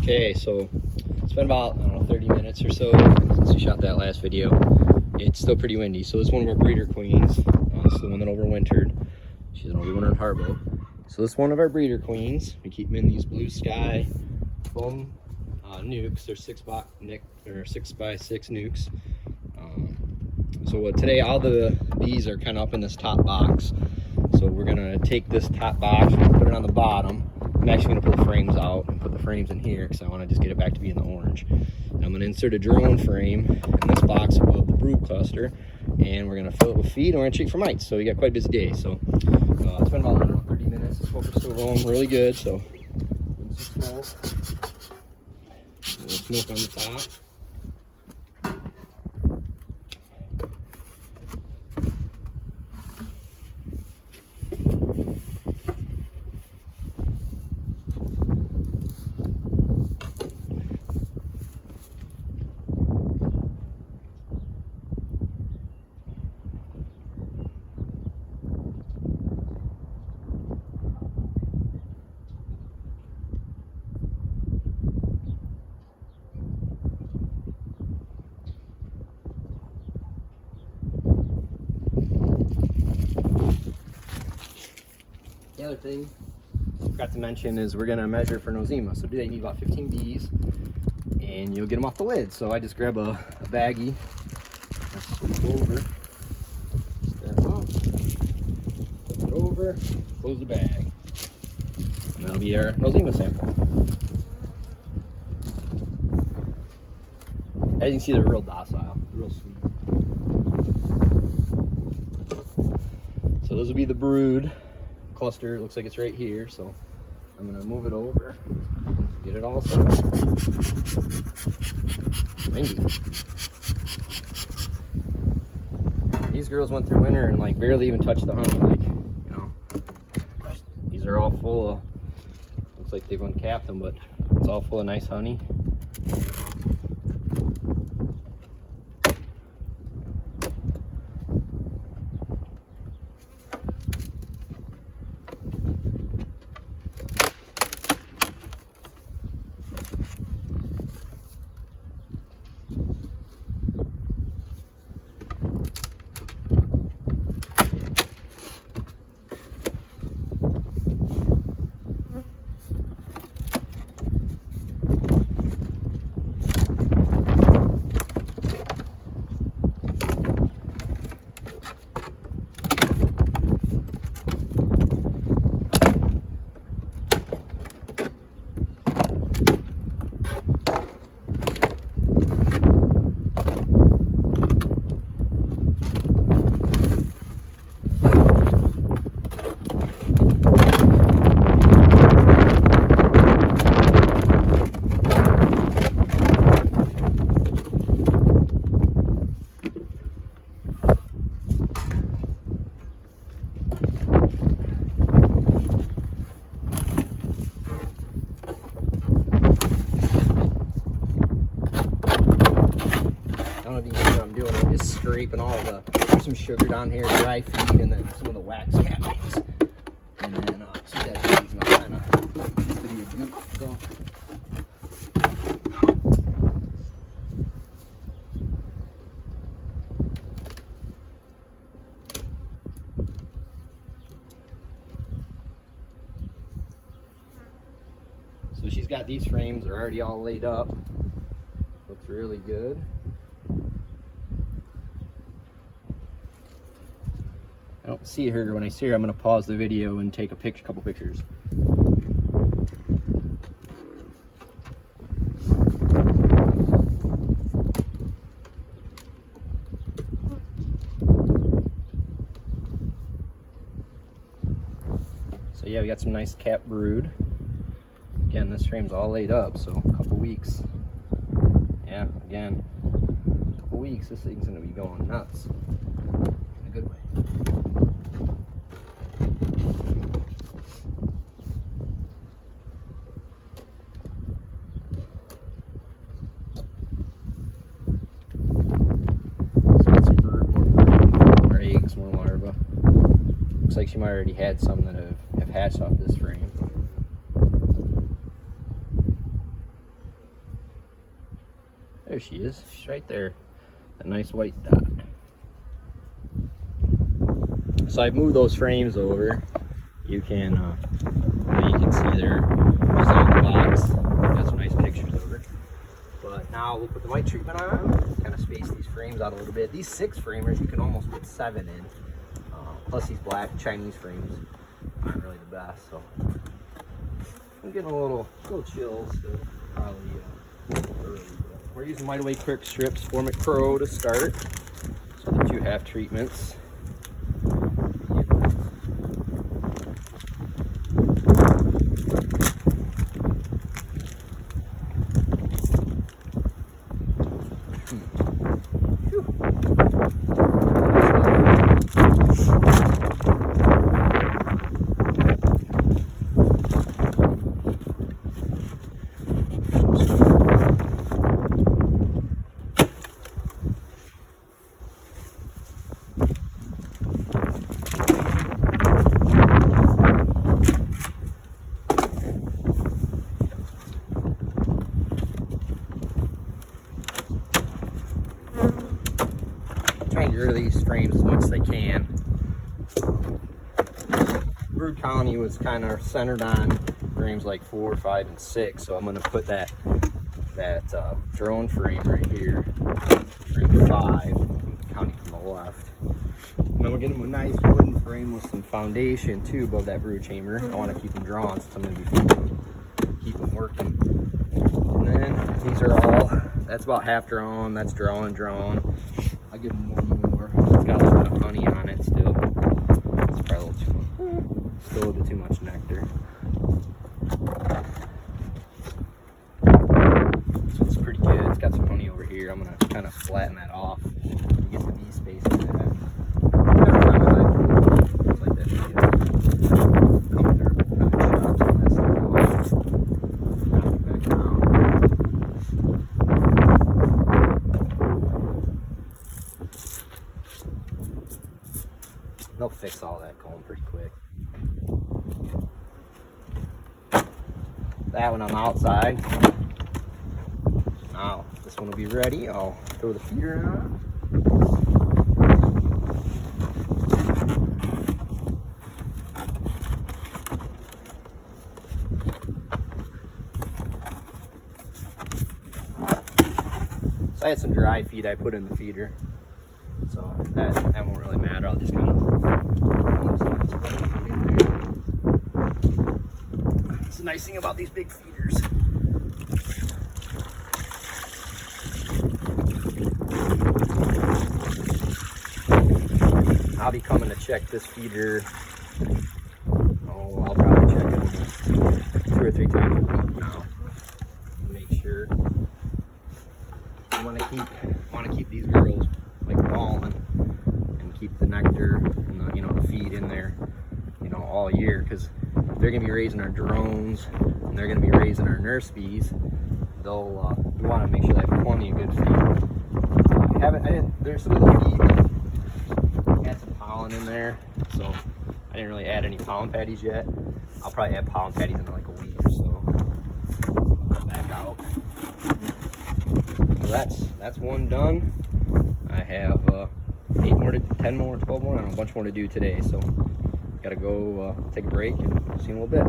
Okay, so it's been about, I don't know, 30 minutes or so since we shot that last video. It's still pretty windy, so this is one of our breeder queens. This is the one that overwintered. She's an overwintered Harbo. So this is one of our breeder queens. We keep them in these blue sky foam nukes. They're 6x6 nukes. So today all the bees are kind of up in this top box. So we're gonna take this top box and put it on the bottom. I'm actually gonna pull the frames out and put the frames in here because I want to just get it back to being the orange. And I'm gonna insert a drone frame in this box above the brood cluster, and we're gonna fill it with feed and we're gonna check for mites. So we got quite a busy day. So it's been about, I don't know, 30 minutes. The smoke is still rolling really good. So some smoke. A little smoke on the top. The other thing I forgot to mention is we're going to measure for nosema. So today you need about 15 bees and you'll get them off the lid. So I just grab a baggie, scoop over, step up, flip it over, close the bag, and that'll be our nosema sample. As you can see, they're real docile, real sweet. So those will be the brood cluster. It looks like it's right here, so I'm gonna move it over, get it all set up. These girls went through winter and like barely even touched the honey. Like, you know, these are all full of, looks like they've uncapped them, but it's all full of nice honey. I don't know if you can see what I'm doing. I'm just scraping all the, there's some sugar down here, dry feed, and then some of the wax cappings. And then, so you guys can use kind of video goop. So she's got these frames, they're already all laid up. Looks really good. I don't see her. When I see her, I'm going to pause the video and take a couple pictures. So yeah, we got some nice cap brood. Again, this frame's all laid up, so a couple weeks. Yeah, again, a couple weeks, this thing's going to be going nuts. In a good way. So it's more eggs, more larvae. Looks like she might already had some that have hatched off this frame. there she is. She's right there. A nice white dot. So I've moved those frames over. You can see there just on the box. Got some nice pictures over. But now we'll put the white treatment on. Kind of space these frames out a little bit. These 6 framers, you can almost put 7 in. Plus these black Chinese frames aren't really the best. So I'm getting a little chill still. Probably early. But we're using Mite quick strips for Crow to start. So the 2 half treatments. Trying to get rid of these frames as much as I can. Brood colony was kind of centered on frames like 4, 5, and 6, so I'm going to put that drone frame right here, frame 5, counting from the left. And then we're getting a nice wooden frame with some foundation too above that brood chamber. I want to keep them drawn, so I'm going to keep them working. And then these are all, that's about half drawn, that's drawn. I'll give them one more. It's got a little bit of honey on it still. It's probably a little still a little bit too much nectar. So it's pretty good. It's got some honey over here. I'm gonna kind of flatten that off and get the bee space in that. Like that they'll fix all that comb pretty quick. That one on the outside. Now this one will be ready. I'll throw the feeder on. So I had some dry feed I put in the feeder. So that won't really matter. I'll just kind of. It's the nice thing about these big feeders. I'll be coming to check this feeder. Oh, I'll probably check it 2 or 3 times a week now. Make sure. I want to keep these girls like balling and keep the nectar and the feed in there, all year, because they're gonna be raising our drones and they're gonna be raising our nurse bees. They'll we want to make sure they have plenty of good feed. There's some of the feed had some pollen in there, so I didn't really add any pollen patties yet. I'll probably add pollen patties in like a week or so. Come back out. So that's one done. I have 8 more, 10 more, 12 more, and a bunch more to do today. So gotta go take a break and see you in a little bit.